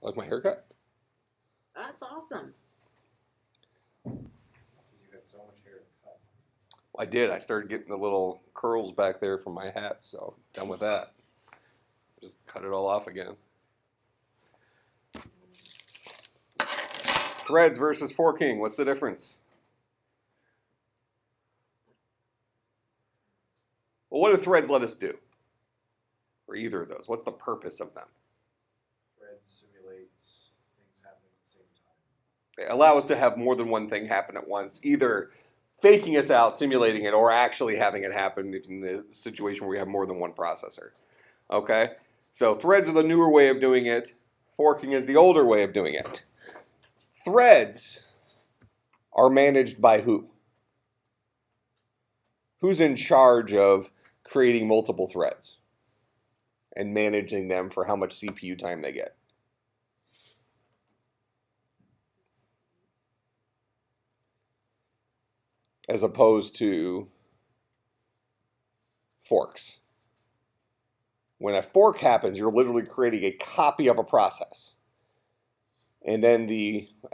Like my haircut? That's awesome. You had so much hair to cut. I did. I started getting the little curls back there from my hat, so done with that. Just cut it all off again. Threads versus forking. What's the difference? Well, what do threads let us do? Or either of those? What's the purpose of them? Thread simulates things happening at the same time. They allow us to have more than one thing happen at once, either faking us out, simulating it, or actually having it happen in the situation where we have more than one processor. Okay? So threads are the newer way of doing it. Forking is the older way of doing it. Threads are managed by who? Who's in charge of creating multiple threads and managing them for how much CPU time they get? As opposed to forks. When a fork happens, you're literally creating a copy of a process. And then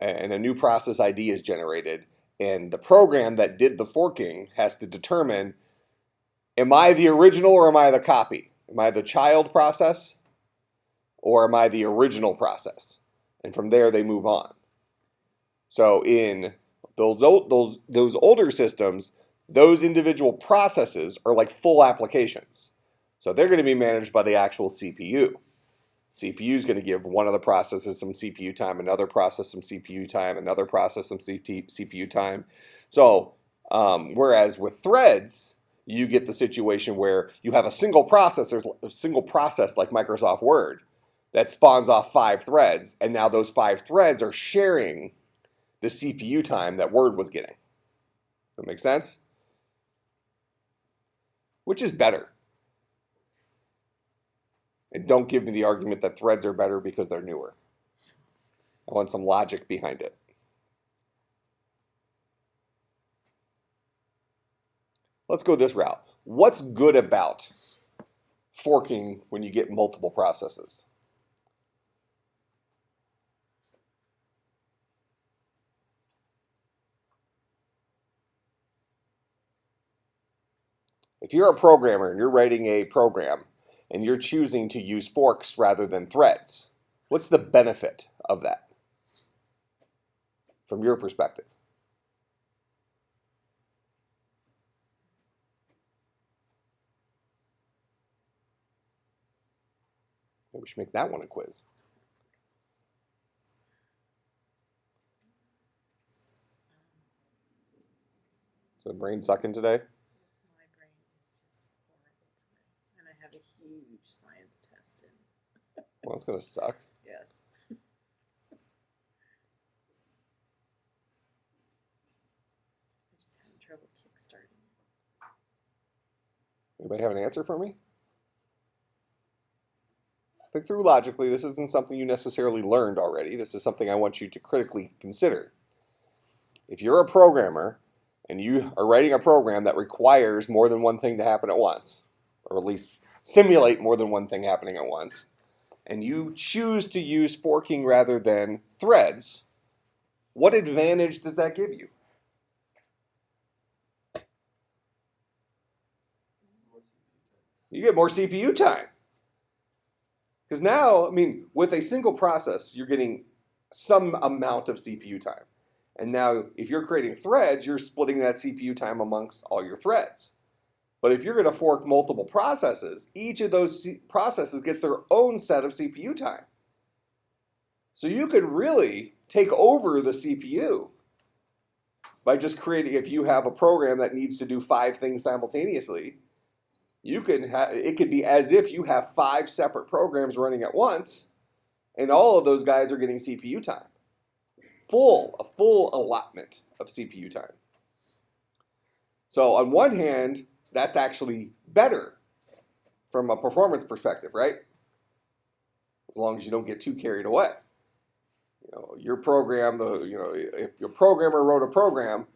a new process ID is generated. And the program that did the forking has to determine, am I the original or am I the copy? Am I the child process or am I the original process? And from there they move on. So in those older systems, those individual processes are like full applications. So they're going to be managed by the actual CPU. CPU is going to give one of the processes some CPU time, another process some CPU time, another process some CPU time. So whereas with threads, you get the situation where you have a single process like Microsoft Word that spawns off 5 threads, and now those 5 threads are sharing the CPU time that Word was getting. Does that make sense? Which is better? And don't give me the argument that threads are better because they're newer. I want some logic behind it. Let's go this route. What's good about forking when you get multiple processes? If you're a programmer and you're writing a program and you're choosing to use forks rather than threads, what's the benefit of that from your perspective? Maybe we should make that one a quiz. So the brain sucking today? My brain is just horrible today. And I have a huge science test in. Well, it's going to suck. Yes. I'm just having trouble kickstarting. Anybody have an answer for me? Think through logically. This isn't something you necessarily learned already. This is something I want you to critically consider. If you're a programmer and you are writing a program that requires more than one thing to happen at once, or at least simulate more than one thing happening at once, and you choose to use forking rather than threads, what advantage does that give you? You get more CPU time. Because now, I mean, with a single process, you're getting some amount of CPU time. And now, if you're creating threads, you're splitting that CPU time amongst all your threads. But if you're going to fork multiple processes, each of those processes gets their own set of CPU time. So you could really take over the CPU by just creating, if you have a program that needs to do 5 things simultaneously, it could be as if you have 5 separate programs running at once, and all of those guys are getting CPU time. A full allotment of CPU time. So on one hand, that's actually better from a performance perspective, right? As long as you don't get too carried away. Your program, if your programmer wrote a program,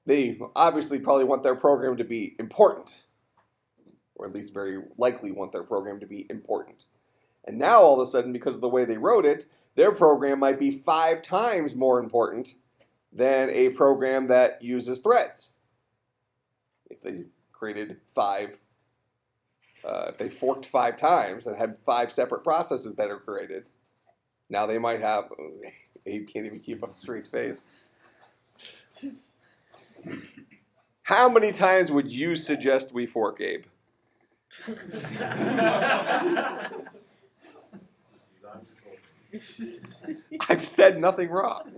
they obviously probably want their program to be important, or at least very likely want their program to be important. And now all of a sudden, because of the way they wrote it, their program might be 5 times more important than a program that uses threads. If they created 5, if they forked 5 times and had 5 separate processes that are created, now they might have, Abe can't even keep up a straight face. How many times would you suggest we fork, Abe? I've said nothing wrong.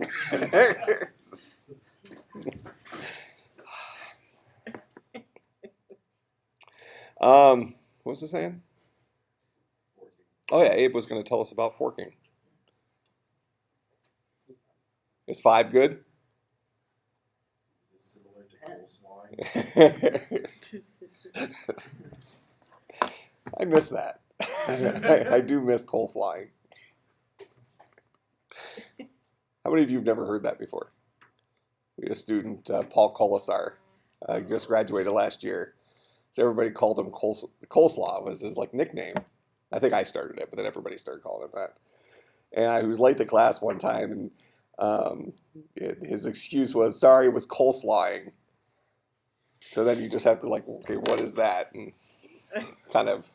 What was I saying? Oh yeah, Abe was going to tell us about forking. Is 5 good? Is it similar to coleslaw? I miss that. I do miss coleslaw. How many of you have never heard that before? We had a student, Paul Colasar, just graduated last year. So everybody called him Coleslaw was his like nickname. I think I started it, but then everybody started calling him that. And he was late to class one time, and his excuse was, sorry, it was coleslawing. So then you just have to like, okay, what is that? And kind of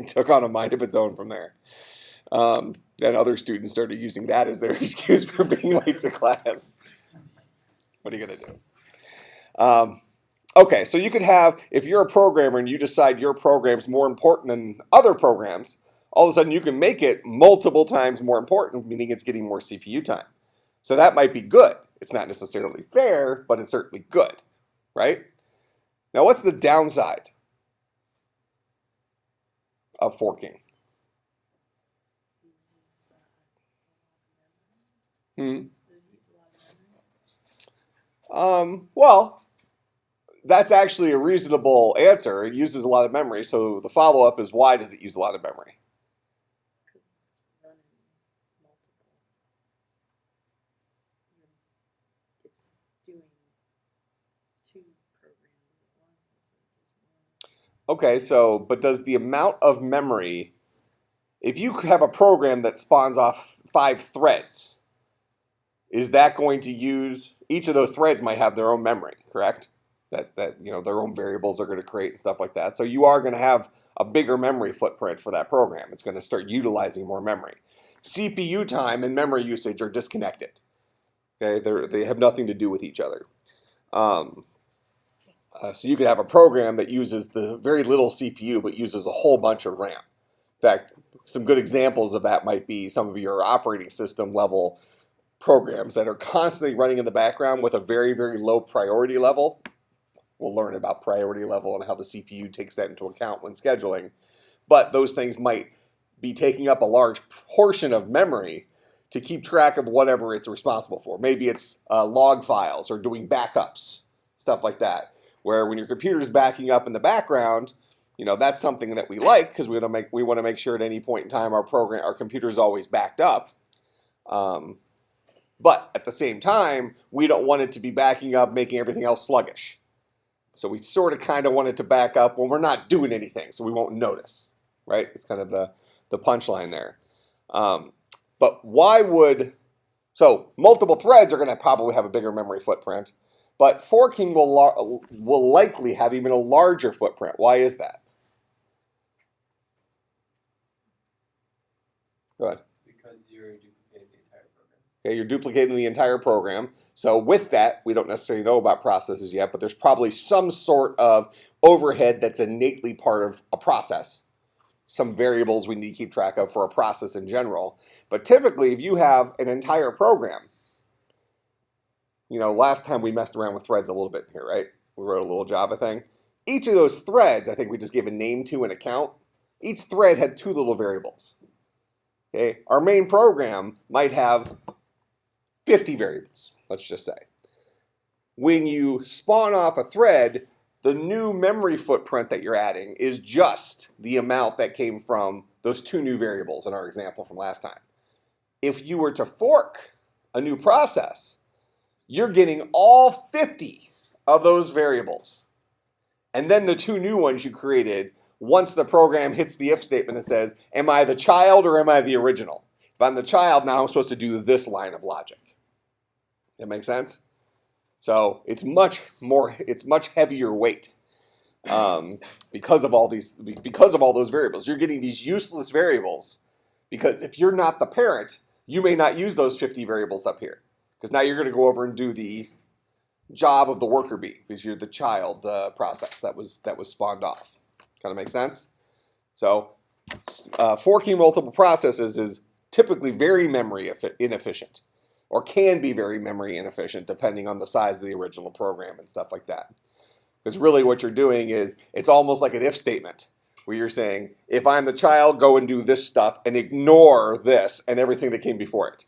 took on a mind of its own from there. Then other students started using that as their excuse for being late to class. What are you going to do? Okay, so you could have, if you're a programmer and you decide your program's more important than other programs, all of a sudden you can make it multiple times more important, meaning it's getting more CPU time. So that might be good. It's not necessarily fair, but it's certainly good, right? Now what's the downside of forking? Well, that's actually a reasonable answer. It uses a lot of memory, so the follow-up is, why does it use a lot of memory? It's doing 2 programs at once instead of just 1. Okay, so, but does the amount of memory, if you have a program that spawns off 5 threads, is that going to use, each of those threads might have their own memory, correct? That you know, their own variables are going to create and stuff like that. So you are going to have a bigger memory footprint for that program. It's going to start utilizing more memory. CPU time and memory usage are disconnected. Okay, they have nothing to do with each other. So you could have a program that uses the very little CPU but uses a whole bunch of RAM. In fact, some good examples of that might be some of your operating system level programs that are constantly running in the background with a very, very low priority level. We'll learn about priority level and how the CPU takes that into account when scheduling. But those things might be taking up a large portion of memory to keep track of whatever it's responsible for. Maybe it's log files or doing backups, stuff like that. Where when your computer's backing up in the background, you know, that's something that we like because we want to make sure at any point in time our computer is always backed up. But at the same time, we don't want it to be backing up, making everything else sluggish. So we sort of kind of want it to back up when we're not doing anything, so we won't notice, right? It's kind of the punchline there. But why would, so multiple threads are going to probably have a bigger memory footprint, but forking will likely have even a larger footprint. Why is that? Go ahead. Because you're duplicating the entire program. Okay, you're duplicating the entire program. So with that, we don't necessarily know about processes yet, but there's probably some sort of overhead that's innately part of a process. Some variables we need to keep track of for a process in general. But typically, if you have an entire program, you know, last time we messed around with threads a little bit here, right? We wrote a little Java thing. Each of those threads, I think we just gave a name to an account. Each thread had 2 little variables. Okay, our main program might have 50 variables, let's just say. When you spawn off a thread, the new memory footprint that you're adding is just the amount that came from those 2 new variables in our example from last time. If you were to fork a new process, you're getting all 50 of those variables. And then the 2 new ones you created once the program hits the if statement, it says, am I the child or am I the original? If I'm the child, now I'm supposed to do this line of logic. That makes sense? So it's much heavier weight because of all those variables. You're getting these useless variables because if you're not the parent, you may not use those 50 variables up here because now you're going to go over and do the job of the worker bee because you're the child process that was spawned off. Kind of makes sense? So forking multiple processes is typically very memory inefficient, or can be very memory inefficient depending on the size of the original program and stuff like that. Because really what you're doing is, it's almost like an if statement, where you're saying, if I'm the child, go and do this stuff and ignore this and everything that came before it.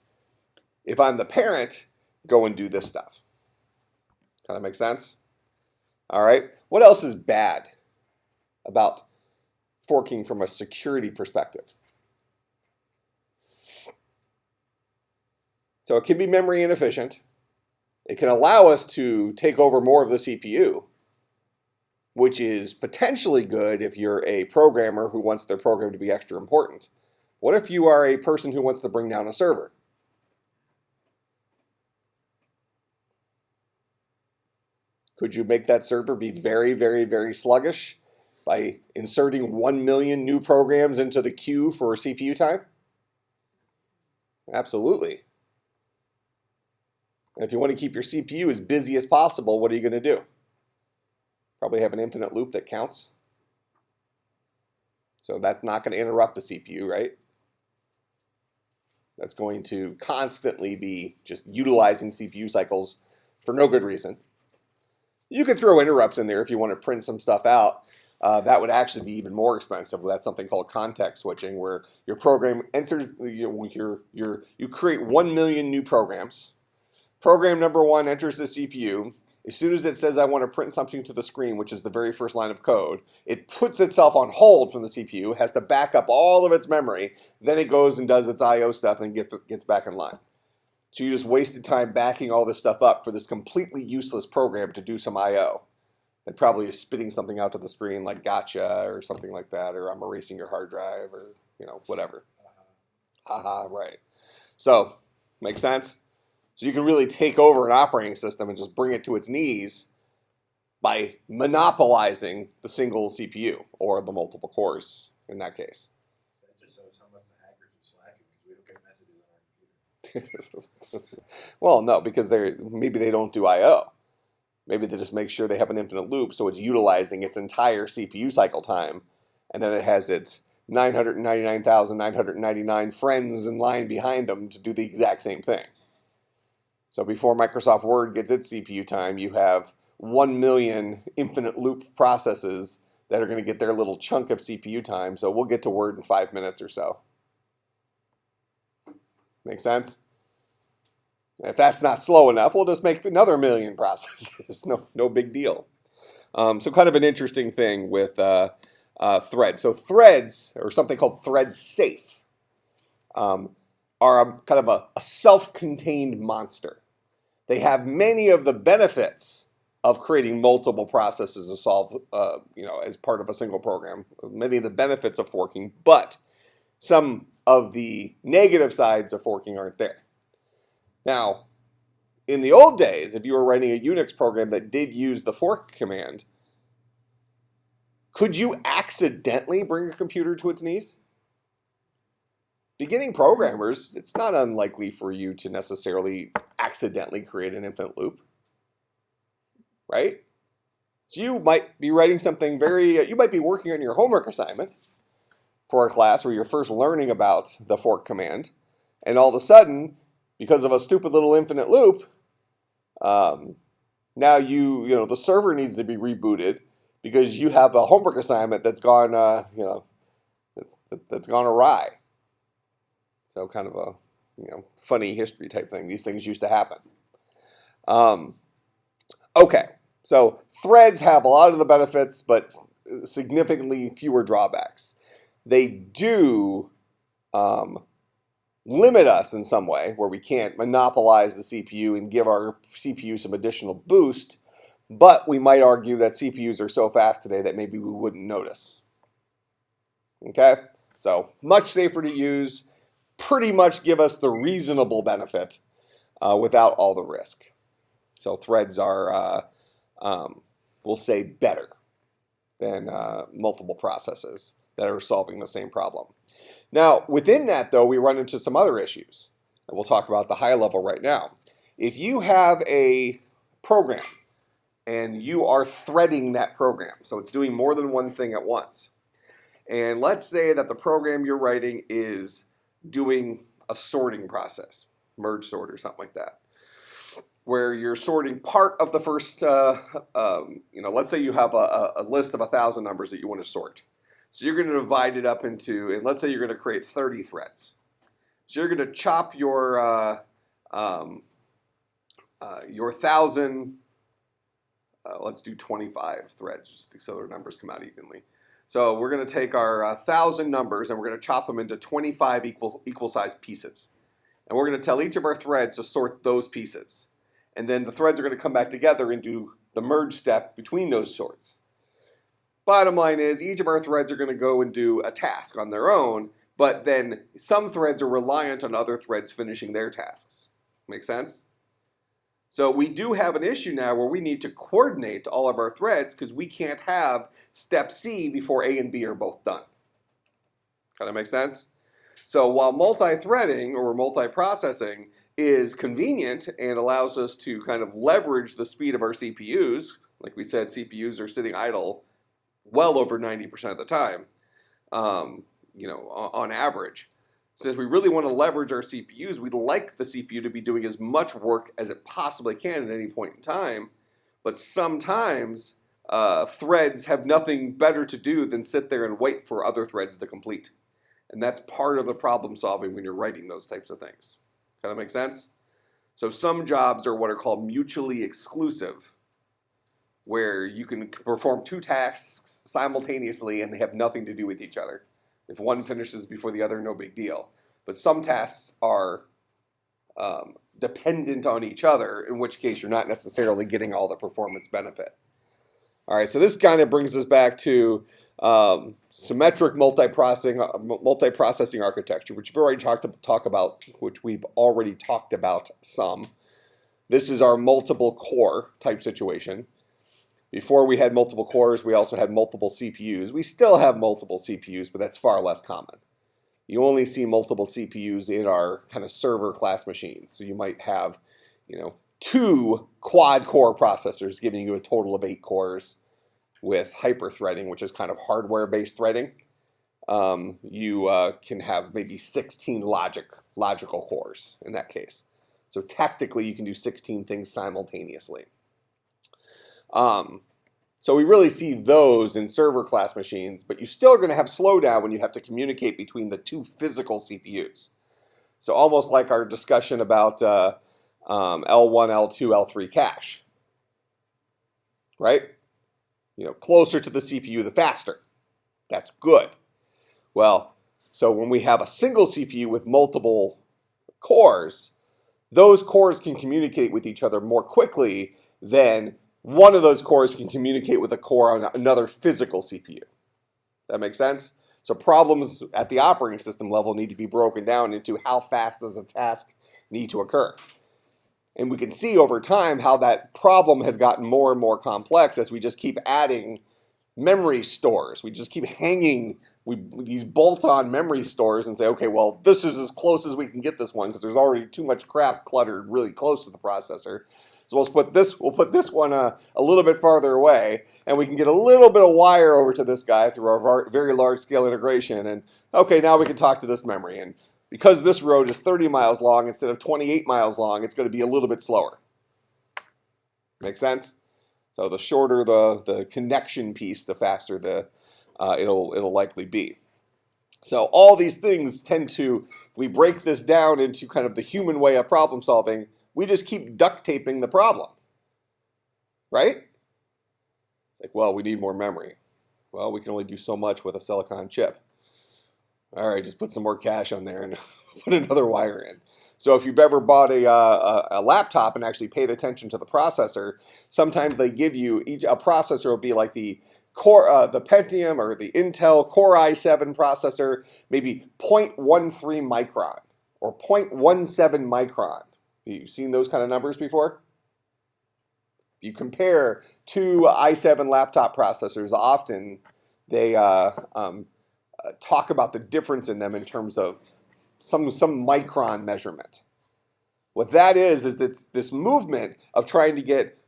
If I'm the parent, go and do this stuff. Kind of make sense? All right. What else is bad about forking from a security perspective? So it can be memory inefficient. It can allow us to take over more of the CPU, which is potentially good if you're a programmer who wants their program to be extra important. What if you are a person who wants to bring down a server? Could you make that server be very, very, very sluggish by inserting 1 million new programs into the queue for CPU time? Absolutely. And if you want to keep your CPU as busy as possible, what are you going to do? Probably have an infinite loop that counts. So that's not going to interrupt the CPU, right? That's going to constantly be just utilizing CPU cycles for no good reason. You could throw interrupts in there if you want to print some stuff out. That would actually be even more expensive. That's something called context switching, where your program enters, you create 1 million new programs. Program number 1 enters the CPU. As soon as it says, I want to print something to the screen, which is the very first line of code, it puts itself on hold from the CPU, has to back up all of its memory, then it goes and does its I/O stuff and gets back in line. So you just wasted time backing all this stuff up for this completely useless program to do some I/O. It probably is spitting something out to the screen like gotcha or something like that, or I'm erasing your hard drive, or whatever. Haha, right. So, make sense? So you can really take over an operating system and just bring it to its knees by monopolizing the single CPU or the multiple cores in that case. That just shows how much the hackers are slacking because we don't get messages on our computer. Well, no, because maybe they don't do I/O. Maybe they just make sure they have an infinite loop, so it's utilizing its entire CPU cycle time, and then it has its 999,999 friends in line behind them to do the exact same thing. So before Microsoft Word gets its CPU time, you have 1 million infinite loop processes that are going to get their little chunk of CPU time. So we'll get to Word in 5 minutes or so. Make sense? If that's not slow enough, we'll just make another million processes. No big deal. So kind of an interesting thing with threads. So threads, or something called thread safe, are kind of a self-contained monster. They have many of the benefits of creating multiple processes to solve, as part of a single program. Many of the benefits of forking, but some of the negative sides of forking aren't there. Now, in the old days, if you were writing a Unix program that did use the fork command, could you accidentally bring a computer to its knees? Beginning programmers, it's not unlikely for you to necessarily accidentally create an infinite loop, right? So you might be writing something you might be working on your homework assignment for a class where you're first learning about the fork command, and all of a sudden, because of a stupid little infinite loop, now the server needs to be rebooted because you have a homework assignment that's gone, that's gone awry. So kind of a, funny history type thing. These things used to happen. Okay, so threads have a lot of the benefits, but significantly fewer drawbacks. They do limit us in some way, where we can't monopolize the CPU and give our CPU some additional boost, but we might argue that CPUs are so fast today that maybe we wouldn't notice. Okay, so much safer to use, pretty much give us the reasonable benefit without all the risk. So threads are, we'll say, better than multiple processes that are solving the same problem. Now, within that, though, we run into some other issues. And we'll talk about the high level right now. If you have a program and you are threading that program, so it's doing more than one thing at once, and let's say that the program you're writing is doing a sorting process, merge sort or something like that, where you're sorting part of the first, let's say you have a list of 1,000 numbers that you want to sort. So you're going to divide it up into, and let's say you're going to create 30 threads. So you're going to chop your 1,000, let's do 25 threads, just so their numbers come out evenly. So we're going to take our 1,000 numbers and we're going to chop them into 25 equal sized pieces. And we're going to tell each of our threads to sort those pieces. And then the threads are going to come back together and do the merge step between those sorts. Bottom line is, each of our threads are going to go and do a task on their own, but then some threads are reliant on other threads finishing their tasks. Make sense? So we do have an issue now where we need to coordinate all of our threads because we can't have step C before A and B are both done. Kind of make sense? So while multi-threading or multiprocessing is convenient and allows us to kind of leverage the speed of our CPUs, like we said, CPUs are sitting idle well over 90% of the time, on average. Since we really want to leverage our CPUs, we'd like the CPU to be doing as much work as it possibly can at any point in time, but sometimes threads have nothing better to do than sit there and wait for other threads to complete. And that's part of the problem solving when you're writing those types of things. Kind of make sense? So some jobs are what are called mutually exclusive, where you can perform two tasks simultaneously and they have nothing to do with each other. If one finishes before the other, no big deal. But some tasks are dependent on each other, in which case you're not necessarily getting all the performance benefit. All right, so this kind of brings us back to symmetric multiprocessing architecture, which we've already talked about some. This is our multiple core type situation. Before we had multiple cores, we also had multiple CPUs. We still have multiple CPUs, but that's far less common. You only see multiple CPUs in our kind of server class machines. So you might have, 2 quad core processors giving you a total of 8 cores with hyper-threading, which is kind of hardware-based threading. You can have maybe 16 logical cores in that case. So tactically, you can do 16 things simultaneously. So we really see those in server class machines, but you're still going to have slowdown when you have to communicate between the 2 physical CPUs. So almost like our discussion about L1, L2, L3 cache, right? Closer to the CPU, the faster. That's good. Well, so when we have a single CPU with multiple cores, those cores can communicate with each other more quickly than one of those cores can communicate with a core on another physical CPU. That makes sense? So problems at the operating system level need to be broken down into how fast does a task need to occur. And we can see over time how that problem has gotten more and more complex as we just keep adding memory stores. We just keep hanging these bolt-on memory stores and say, okay, well, this is as close as we can get this one because there's already too much crap cluttered really close to the processor. So we'll put this one a little bit farther away, and we can get a little bit of wire over to this guy through our very large-scale integration. And okay, now we can talk to this memory. And because this road is 30 miles long instead of 28 miles long, it's going to be a little bit slower. Make sense? So the shorter the connection piece, the faster it'll likely be. So all these things tend to, if we break this down into kind of the human way of problem solving, we just keep duct taping the problem, right? It's like, well, we need more memory. Well, we can only do so much with a silicon chip. All right, just put some more cache on there and put another wire in. So if you've ever bought a laptop and actually paid attention to the processor, sometimes they give you, a processor will be like the the Pentium or the Intel Core i7 processor, maybe 0.13 micron or 0.17 micron. You've seen those kind of numbers before? If you compare two i7 laptop processors, often they talk about the difference in them in terms of some micron measurement. What that is it's this movement of trying to get,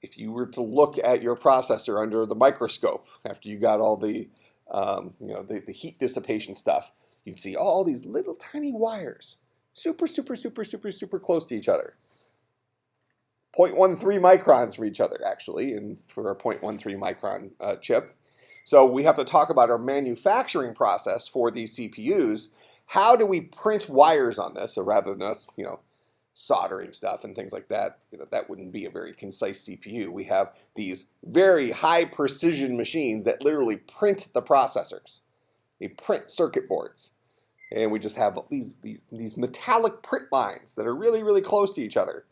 if you were to look at your processor under the microscope after you got all the the heat dissipation stuff, you'd see all these little tiny wires, super close to each other. 0.13 microns for each other, actually, and for a 0.13 micron chip. So we have to talk about our manufacturing process for these CPUs. How do we print wires on this? So rather than us, soldering stuff and things like that, that wouldn't be a very concise CPU. We have these very high precision machines that literally print the processors. They print circuit boards. And we just have these metallic print lines that are really close to each other.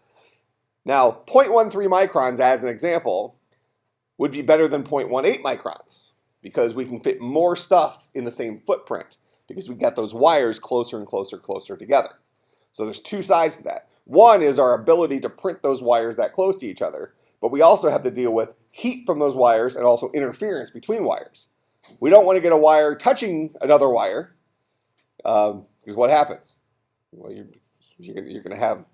Now, 0.13 microns, as an example, would be better than 0.18 microns because we can fit more stuff in the same footprint because we got those wires closer and closer together. So there's two sides to that. One is our ability to print those wires that close to each other, but we also have to deal with heat from those wires and also interference between wires. We don't want to get a wire touching another wire because what happens? Well, you're going to have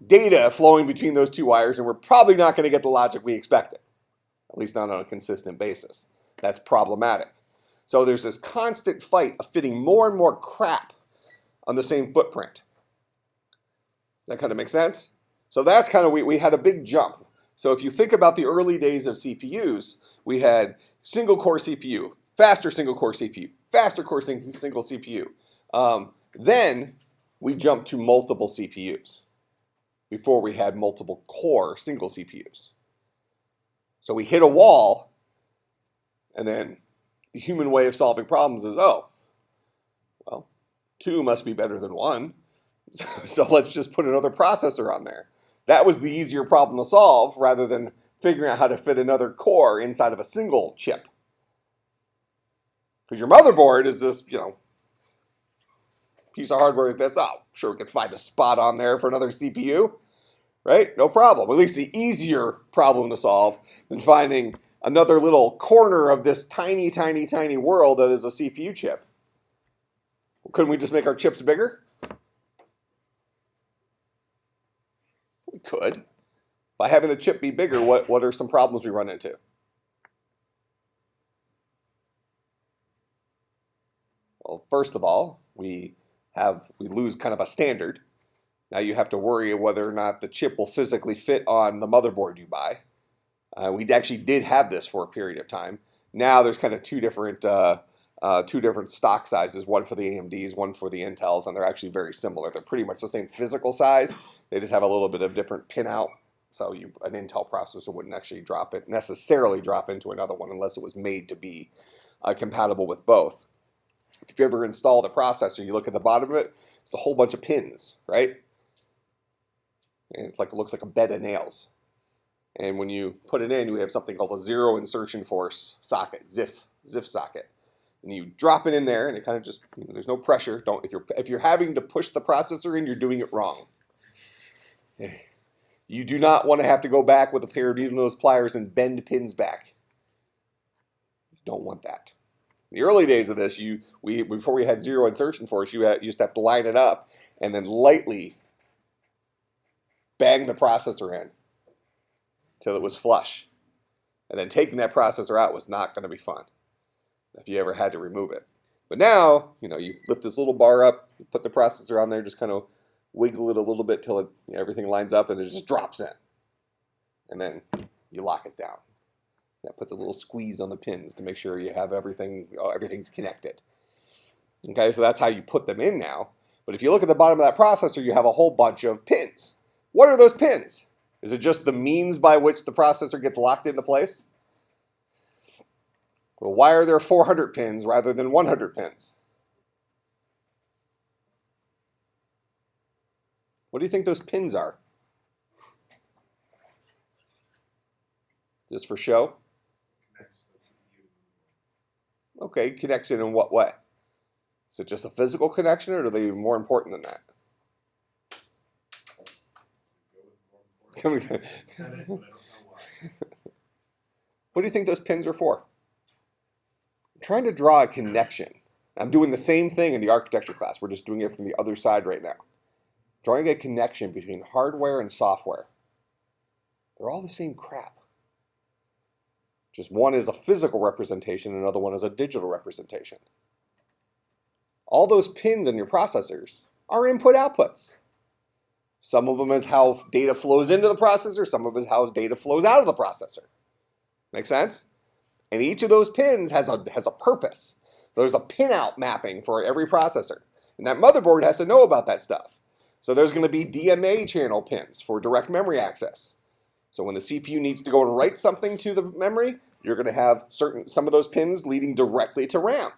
data flowing between those two wires, and we're probably not going to get the logic we expected, at least not on a consistent basis. That's problematic. So there's this constant fight of fitting more and more crap on the same footprint. That kind of makes sense? So that's kind of, we had a big jump. So if you think about the early days of CPUs, we had single core CPU, faster single core CPU, faster core single CPU. Then we jumped to multiple CPUs before we had multiple core single CPUs. So we hit a wall, and then the human way of solving problems is, oh, well, 2 must be better than 1. So let's just put another processor on there. That was the easier problem to solve rather than figuring out how to fit another core inside of a single chip. Because your motherboard is this, piece of hardware like this. Oh, sure, we could find a spot on there for another CPU, right? No problem. At least the easier problem to solve than finding another little corner of this tiny world that is a CPU chip. Couldn't we just make our chips bigger? We could. By having the chip be bigger, what are some problems we run into? Well, first of all, we lose kind of a standard. Now you have to worry whether or not the chip will physically fit on the motherboard you buy. We actually did have this for a period of time. Now there's kind of two different stock sizes, one for the AMDs, one for the Intels, and they're actually very similar. They're pretty much the same physical size. They just have a little bit of different pinout. So an Intel processor wouldn't actually necessarily drop into another one unless it was made to be compatible with both. If you ever install the processor, you look at the bottom of it, it's a whole bunch of pins, right? And it looks like a bed of nails. And when you put it in, you have something called a zero insertion force socket, ZIF socket. And you drop it in there, and it kind of just, there's no pressure. If you're having to push the processor in, you're doing it wrong. You do not want to have to go back with a pair of needle-nose pliers and bend pins back. You don't want that. In the early days of this, before we had zero insertion force, you used to have to line it up and then lightly bang the processor in till it was flush. And then taking that processor out was not going to be fun if you ever had to remove it. But now, you lift this little bar up, you put the processor on there, just kind of wiggle it a little bit till everything lines up and it just drops in. And then you lock it down. That puts a little squeeze on the pins to make sure you have everything's connected. Okay, so that's how you put them in now. But if you look at the bottom of that processor, you have a whole bunch of pins. What are those pins? Is it just the means by which the processor gets locked into place? Well, why are there 400 pins rather than 100 pins? What do you think those pins are? Just for show? Connects the CPU Okay, connection in what way? Is it just a physical connection, or are they more important than that? Go with more important. Said it, but I don't know why. What do you think those pins are for? I'm trying to draw a connection. I'm doing the same thing in the architecture class. We're just doing it from the other side right now. Drawing a connection between hardware and software. They're all the same crap. Just one is a physical representation, another one is a digital representation. All those pins in your processors are input-outputs. Some of them is how data flows into the processor, some of it is how data flows out of the processor. Make sense? And each of those pins has a purpose. There's a pinout mapping for every processor. And that motherboard has to know about that stuff. So there's going to be DMA channel pins for direct memory access. So when the CPU needs to go and write something to the memory, you're going to have some of those pins leading directly to RAM.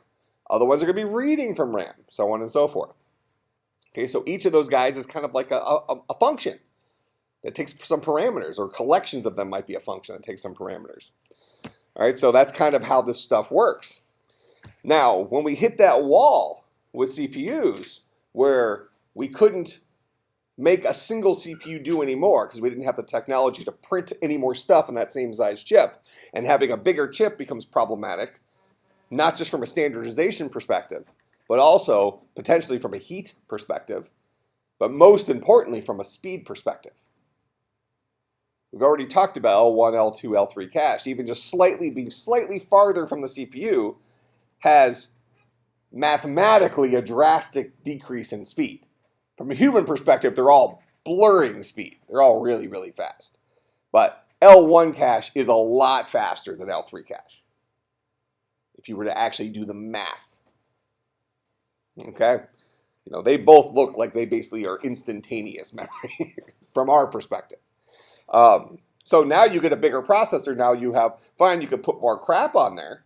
Other ones are going to be reading from RAM, so on and so forth. Okay, so each of those guys is kind of like a function that takes some parameters, or collections of them might be a function that takes some parameters. All right, so that's kind of how this stuff works. Now, when we hit that wall with CPUs where we couldn't make a single CPU do anymore because we didn't have the technology to print any more stuff in that same size chip, and having a bigger chip becomes problematic, not just from a standardization perspective, but also potentially from a heat perspective, but most importantly from a speed perspective. We've already talked about L1, L2, L3 cache. Even just being slightly farther from the CPU has mathematically a drastic decrease in speed. From a human perspective, they're all blurring speed. They're all really, really fast. But L1 cache is a lot faster than L3 cache, if you were to actually do the math. Okay? You know, they both look like they basically are instantaneous memory from our perspective. So now you get a bigger processor. Now you have, fine, you could put more crap on there,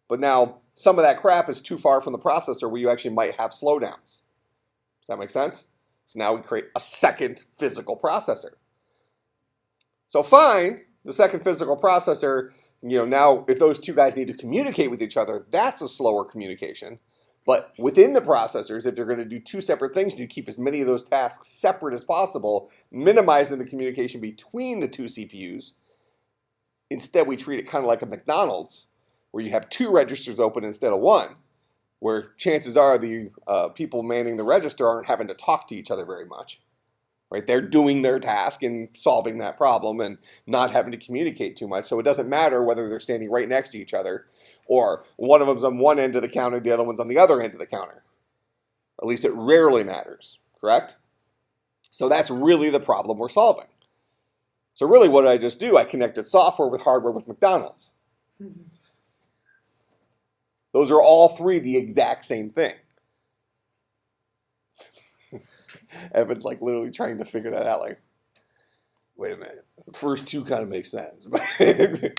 but now some of that crap is too far from the processor where you actually might have slowdowns. Does that make sense? So now we create a second physical processor. So fine, the second physical processor, you know, now if those two guys need to communicate with each other, that's a slower communication. But within the processors, if they're going to do two separate things, you keep as many of those tasks separate as possible, minimizing the communication between the two CPUs. Instead, we treat it kind of like a McDonald's, where you have two registers open instead of one, where chances are the people manning the register aren't having to talk to each other very much. Right? They're doing their task and solving that problem and not having to communicate too much. So it doesn't matter whether they're standing right next to each other or one of them's on one end of the counter, the other one's on the other end of the counter. At least it rarely matters, correct? So that's really the problem we're solving. So really what did I just do? I connected software with hardware with McDonald's. Those are all three the exact same thing. Evan's like literally trying to figure that out. Like, wait a minute. The first two kind of make sense. Okay.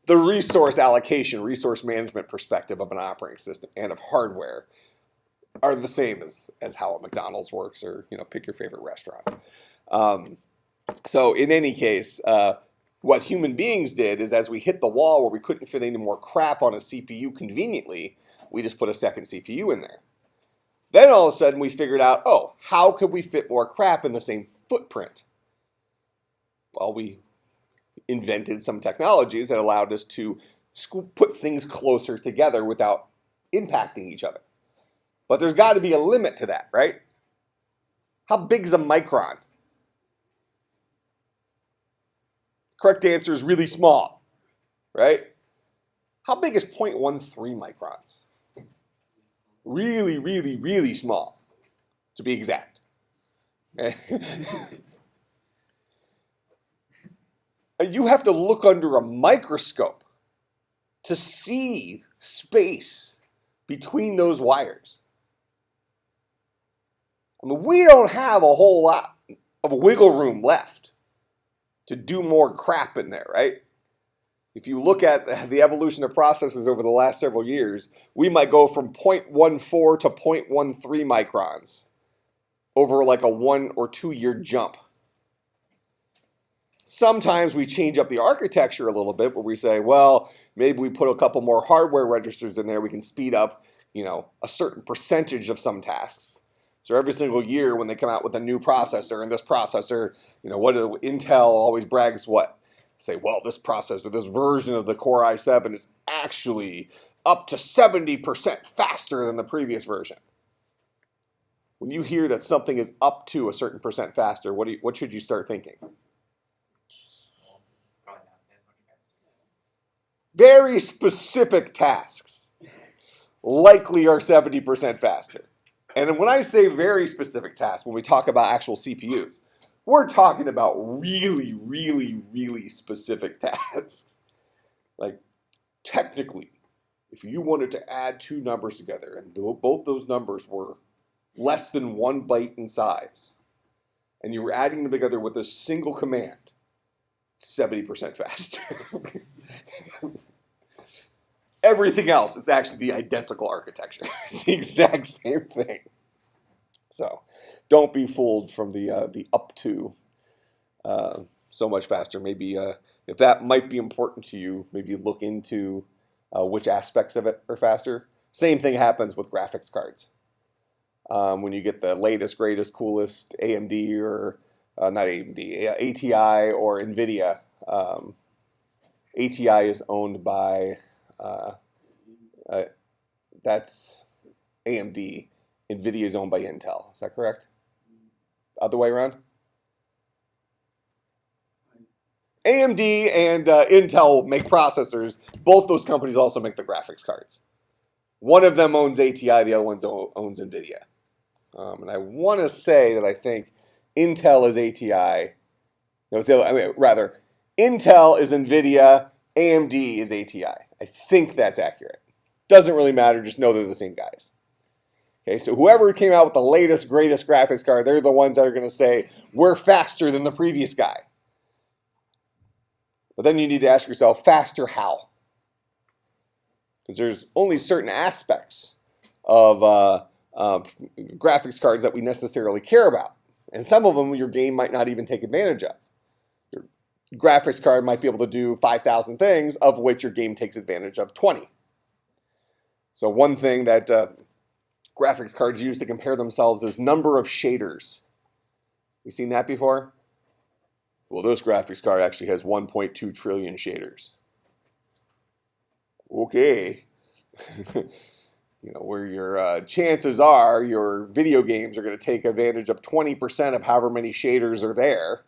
The resource allocation, resource management perspective of an operating system and of hardware are the same as how a McDonald's works, or, you know, pick your favorite restaurant. So in any case, what human beings did is, as we hit the wall where we couldn't fit any more crap on a CPU conveniently, we just put a second CPU in there. Then all of a sudden we figured out, oh, how could we fit more crap in the same footprint? Well, we invented some technologies that allowed us to put things closer together without impacting each other. But there's got to be a limit to that, right? How big is a micron? Correct answer is really small, right? How big is 0.13 microns? Really, really, really small, to be exact. You have to look under a microscope to see space between those wires. I mean, we don't have a whole lot of wiggle room left to do more crap in there, right? If you look at the evolution of processors over the last several years, we might go from 0.14 to 0.13 microns over like a 1 or 2 year jump. Sometimes we change up the architecture a little bit where we say, well, maybe we put a couple more hardware registers in there. We can speed up, a certain percentage of some tasks. So every single year when they come out with a new processor, and this processor, what Intel always brags what? Say, well, this processor, this version of the Core i7 is actually up to 70% faster than the previous version. When you hear that something is up to a certain percent faster, what should you start thinking? Probably not that much faster. Very specific tasks likely are 70% faster. And when I say very specific tasks, when we talk about actual CPUs, we're talking about really, really, really specific tasks. Like, technically, if you wanted to add two numbers together and both those numbers were less than 1 byte in size, and you were adding them together with a single command, 70% faster. Everything else is actually the identical architecture. It's the exact same thing. So don't be fooled from the up to so much faster. Maybe if that might be important to you, maybe look into which aspects of it are faster. Same thing happens with graphics cards. When you get the latest, greatest, coolest AMD or not AMD, ATI or NVIDIA. ATI is owned by that's AMD. NVIDIA is owned by Intel. Is that correct? Other way around? AMD and Intel make processors. Both those companies also make the graphics cards. One of them owns ATI, the other one owns NVIDIA. And I want to say that I think Intel is ATI. No, it's the other, rather, Intel is NVIDIA, AMD is ATI. I think that's accurate. Doesn't really matter, just know they're the same guys. Okay, so whoever came out with the latest, greatest graphics card, they're the ones that are going to say, we're faster than the previous guy. But then you need to ask yourself, faster how? Because there's only certain aspects of graphics cards that we necessarily care about. And some of them your game might not even take advantage of. Your graphics card might be able to do 5,000 things, of which your game takes advantage of 20. So one thing that graphics cards use to compare themselves is number of shaders. You seen that before? Well, this graphics card actually has 1.2 trillion shaders. Okay. Where your chances are your video games are going to take advantage of 20% of however many shaders are there,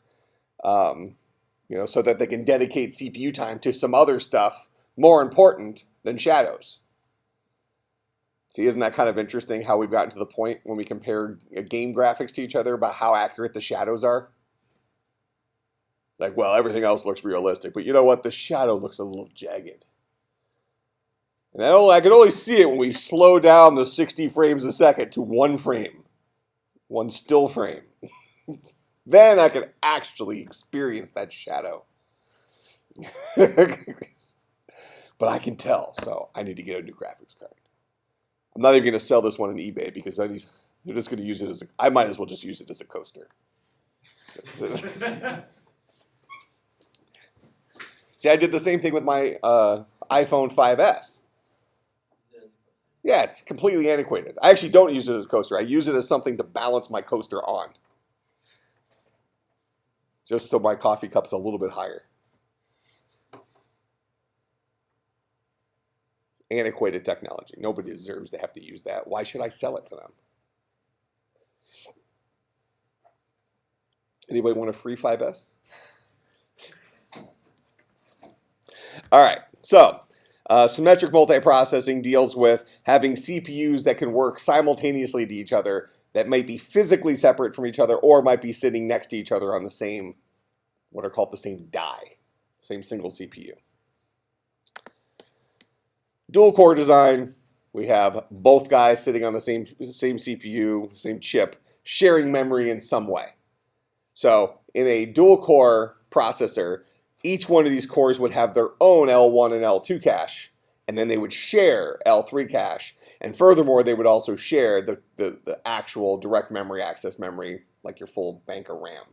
so that they can dedicate CPU time to some other stuff more important than shadows. See, isn't that kind of interesting how we've gotten to the point when we compare game graphics to each other about how accurate the shadows are? Like, well, everything else looks realistic, but you know what? The shadow looks a little jagged. And I can only see it when we slow down the 60 frames a second to 1 frame, 1 still frame. Then I can actually experience that shadow. But I can tell, so I need to get a new graphics card. I'm not even going to sell this one on eBay because they're just going to use it as I might as well just use it as a coaster. See, I did the same thing with my iPhone 5S. Yeah, it's completely antiquated. I actually don't use it as a coaster. I use it as something to balance my coaster on. Just so my coffee cup's a little bit higher. Antiquated technology. Nobody deserves to have to use that. Why should I sell it to them? Anybody want a free 5S? All right, so symmetric multiprocessing deals with having CPUs that can work simultaneously to each other that might be physically separate from each other or might be sitting next to each other on the same, what are called the same die, same single CPU. Dual core design, we have both guys sitting on the same CPU, same chip, sharing memory in some way. So in a dual core processor, each one of these cores would have their own L1 and L2 cache, and then they would share L3 cache. And furthermore, they would also share the actual direct memory access memory, like your full bank of RAM.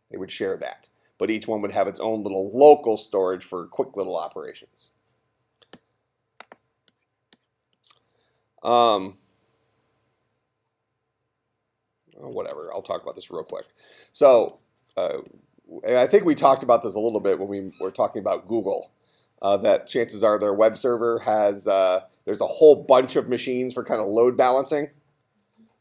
They would share that. but each one would have its own little local storage for quick little operations. Whatever, I'll talk about this real quick. So I think we talked about this a little bit when we were talking about Google, that chances are their web server has, there's a whole bunch of machines for kind of load balancing.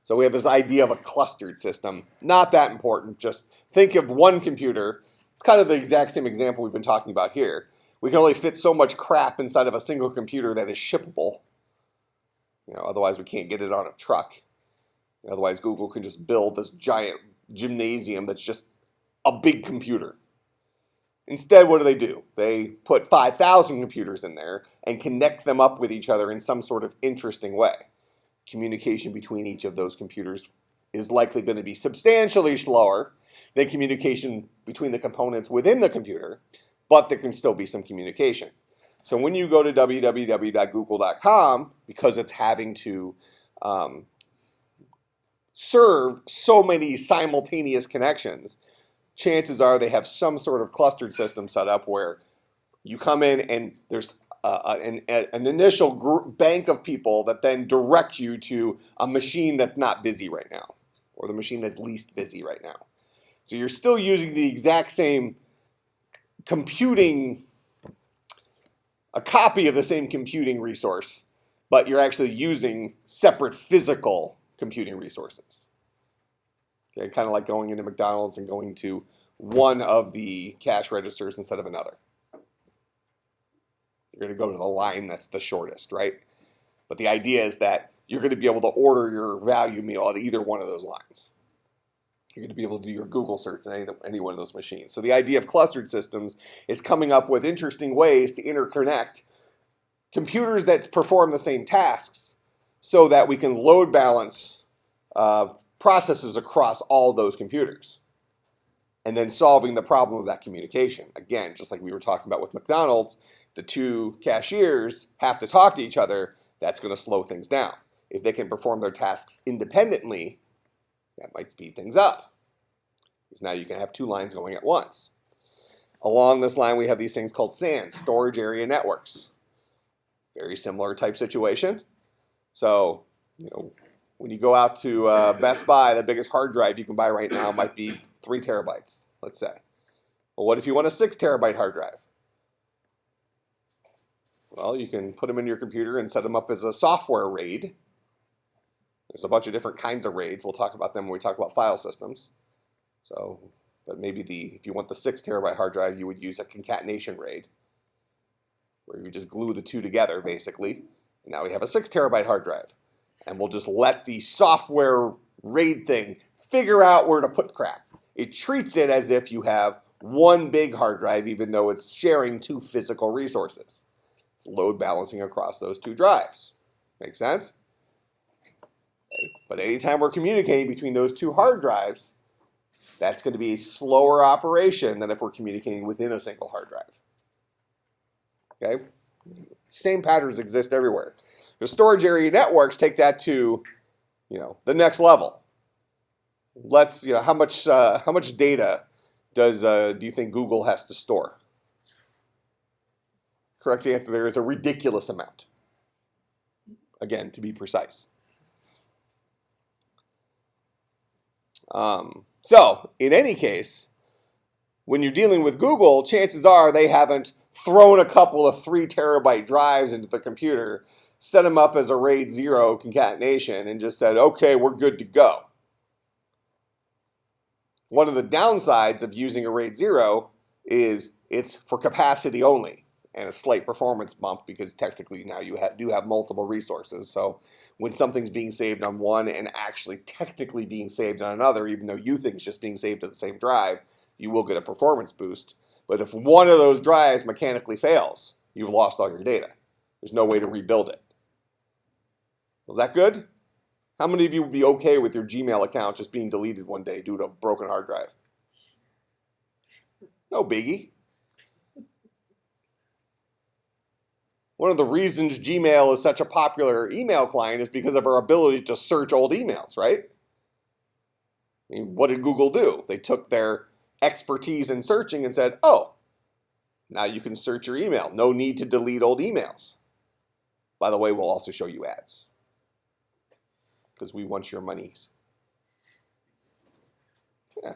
So we have this idea of a clustered system. Not that important, just think of one computer. It's kind of the exact same example we've been talking about here. We can only fit so much crap inside of a single computer that is shippable. Otherwise we can't get it on a truck. Otherwise Google can just build this giant gymnasium that's just a big computer. Instead, what do? They put 5,000 computers in there and connect them up with each other in some sort of interesting way. Communication between each of those computers is likely going to be substantially slower than communication between the components within the computer, but there can still be some communication. So when you go to www.google.com, because it's having to serve so many simultaneous connections, chances are they have some sort of clustered system set up where you come in and there's an initial bank of people that then direct you to a machine that's not busy right now, or the machine that's least busy right now. So you're still using the exact same computing, a copy of the same computing resource, but you're actually using separate physical computing resources. Okay, kind of like going into McDonald's and going to one of the cash registers instead of another. You're going to go to the line that's the shortest, right? But the idea is that you're going to be able to order your value meal at either one of those lines. You're going to be able to do your Google search on any one of those machines. So the idea of clustered systems is coming up with interesting ways to interconnect computers that perform the same tasks so that we can load balance processes across all those computers. And then solving the problem of that communication. Again, just like we were talking about with McDonald's, the two cashiers have to talk to each other. That's going to slow things down. If they can perform their tasks independently, that might speed things up. Because now you can have two lines going at once. Along this line, we have these things called SANs, storage area networks. Very similar type situation. So, when you go out to Best Buy, the biggest hard drive you can buy right now might be 3 terabytes, let's say. Well, what if you want a 6 terabyte hard drive? Well, you can put them in your computer and set them up as a software RAID. There's a bunch of different kinds of RAIDs. We'll talk about them when we talk about file systems. So, but maybe if you want the 6 terabyte hard drive, you would use a concatenation RAID, where you just glue the two together, basically. And now we have a 6 terabyte hard drive. And we'll just let the software RAID thing figure out where to put crap. It treats it as if you have one big hard drive, even though it's sharing 2 physical resources. It's load balancing across those 2 drives. Make sense? Okay. But anytime we're communicating between those 2 hard drives, that's going to be a slower operation than if we're communicating within a single hard drive. Okay? Same patterns exist everywhere. The storage area networks take that to, the next level. Let's, how much data do you think Google has to store? Correct answer there is a ridiculous amount. Again, to be precise. So, in any case, when you're dealing with Google, chances are they haven't thrown a couple of 3 terabyte drives into the computer, set them up as a RAID 0 concatenation, and just said, okay, we're good to go. One of the downsides of using a RAID 0 is it's for capacity only and a slight performance bump because technically now you do have multiple resources. So when something's being saved on one and actually technically being saved on another, even though you think it's just being saved to the same drive, you will get a performance boost. But if one of those drives mechanically fails, you've lost all your data. There's no way to rebuild it. Was that good? How many of you would be okay with your Gmail account just being deleted one day due to a broken hard drive? No biggie. One of the reasons Gmail is such a popular email client is because of our ability to search old emails, right? I mean, what did Google do? They took their expertise in searching and said, oh, now you can search your email. No need to delete old emails. By the way, we'll also show you ads because we want your monies. Yeah.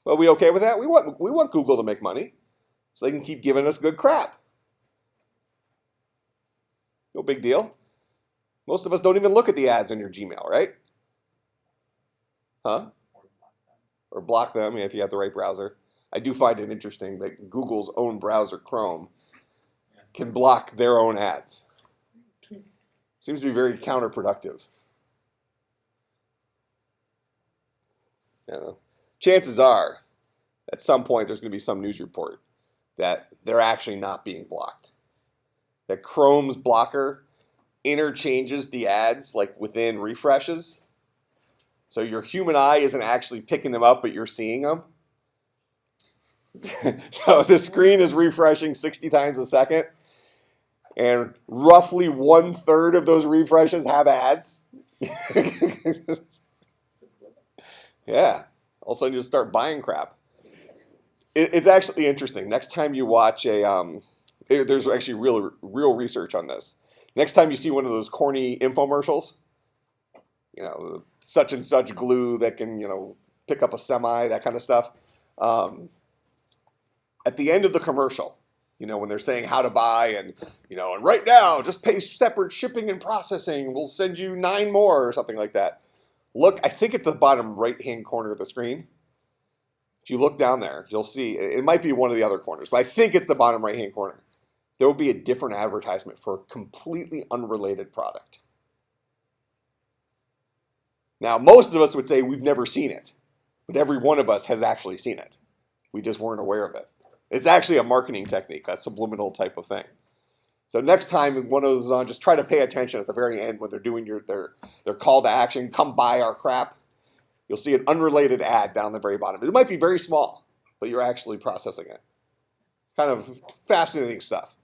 Well, we okay with that? We want Google to make money so they can keep giving us good crap. No big deal. Most of us don't even look at the ads in your Gmail, right? Huh? Or block them if you have the right browser. I do find it interesting that Google's own browser, Chrome, can block their own ads. Seems to be very counterproductive. I don't know. Chances are, at some point, there's going to be some news report that they're actually not being blocked. That Chrome's blocker interchanges the ads like within refreshes. So your human eye isn't actually picking them up, but you're seeing them. So the screen is refreshing 60 times a second. And roughly 1/3 of those refreshes have ads. Yeah. All of a sudden you start buying crap. It's actually interesting. Next time you watch there's actually real research on this. Next time you see one of those corny infomercials, such and such glue that can, pick up a semi, that kind of stuff. At the end of the commercial, when they're saying how to buy and right now, just pay separate shipping and processing. We'll send you 9 more or something like that. Look, I think it's the bottom right-hand corner of the screen. If you look down there, you'll see, it might be one of the other corners, but I think it's the bottom right-hand corner. There will be a different advertisement for a completely unrelated product. Now, most of us would say we've never seen it, but every one of us has actually seen it. We just weren't aware of it. It's actually a marketing technique, that subliminal type of thing. So next time one of those is on, just try to pay attention at the very end when they're doing their call to action, come buy our crap. You'll see an unrelated ad down the very bottom. It might be very small, but you're actually processing it. Kind of fascinating stuff.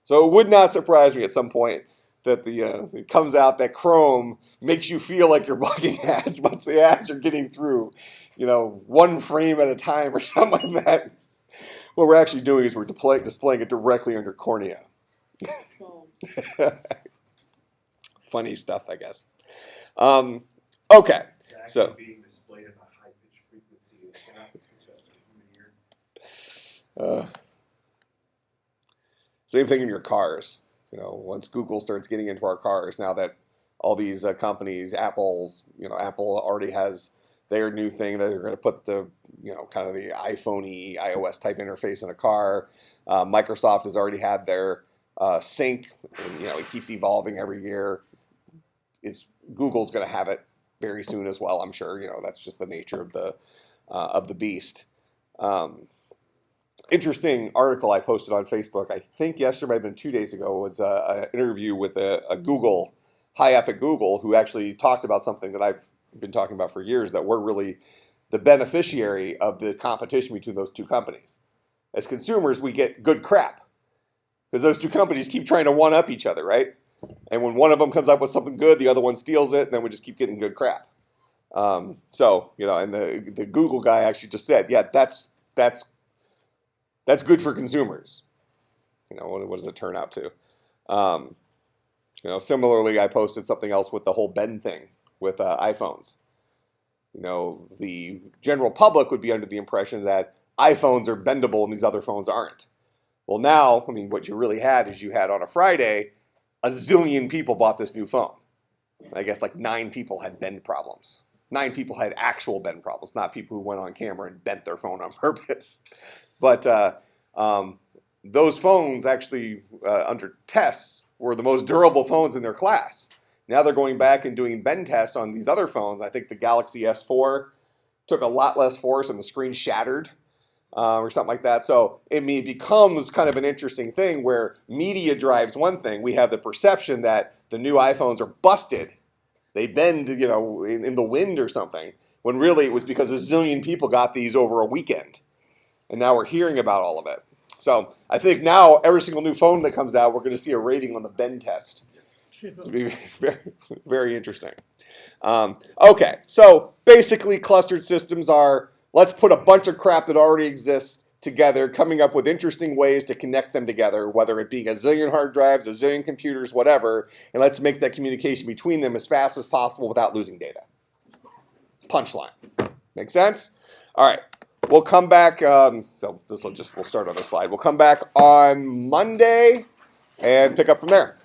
So it would not surprise me at some point that it comes out that Chrome makes you feel like you're blocking ads once the ads are getting through, 1 frame at a time or something like that. What we're actually doing is we're displaying it directly on your cornea. Funny stuff, I guess. Okay, It's so actually being displayed at a high-pitched frequency. It cannot be picked up by human ear. Same thing in your cars. Once Google starts getting into our cars, now that all these companies, Apple already has their new thing that they're going to put the, kind of the iPhone-y, iOS type interface in a car. Microsoft has already had their sync, and, it keeps evolving every year. Google's going to have it very soon as well, I'm sure. That's just the nature of the beast. Interesting article I posted on Facebook, I think yesterday, might have been 2 days ago, was an interview with a Google, high up at Google, who actually talked about something that I've been talking about for years, that we're really the beneficiary of the competition between those two companies. As consumers, we get good crap because those two companies keep trying to one-up each other, right? And when one of them comes up with something good, the other one steals it, and then we just keep getting good crap. And the Google guy actually just said, yeah, that's good for consumers. What does it turn out to? Similarly, I posted something else with the whole bend thing with iPhones. The general public would be under the impression that iPhones are bendable and these other phones aren't. Well, now, what you really had is you had on a Friday, a zillion people bought this new phone. I guess like 9 people had bend problems. 9 people had actual bend problems, not people who went on camera and bent their phone on purpose. But those phones actually, under tests, were the most durable phones in their class. Now they're going back and doing bend tests on these other phones. I think the Galaxy S4 took a lot less force and the screen shattered or something like that. So it becomes kind of an interesting thing where media drives one thing. We have the perception that the new iPhones are busted. They bend, in the wind or something, when really it was because a zillion people got these over a weekend. And now we're hearing about all of it. So I think now every single new phone that comes out, we're going to see a rating on the bend test. It'll be very, very interesting. Okay, so basically clustered systems are let's put a bunch of crap that already exists together, coming up with interesting ways to connect them together, whether it be a zillion hard drives, a zillion computers, whatever, and let's make that communication between them as fast as possible without losing data. Punchline. Make sense? All right. We'll come back. So we'll start on this slide. We'll come back on Monday and pick up from there.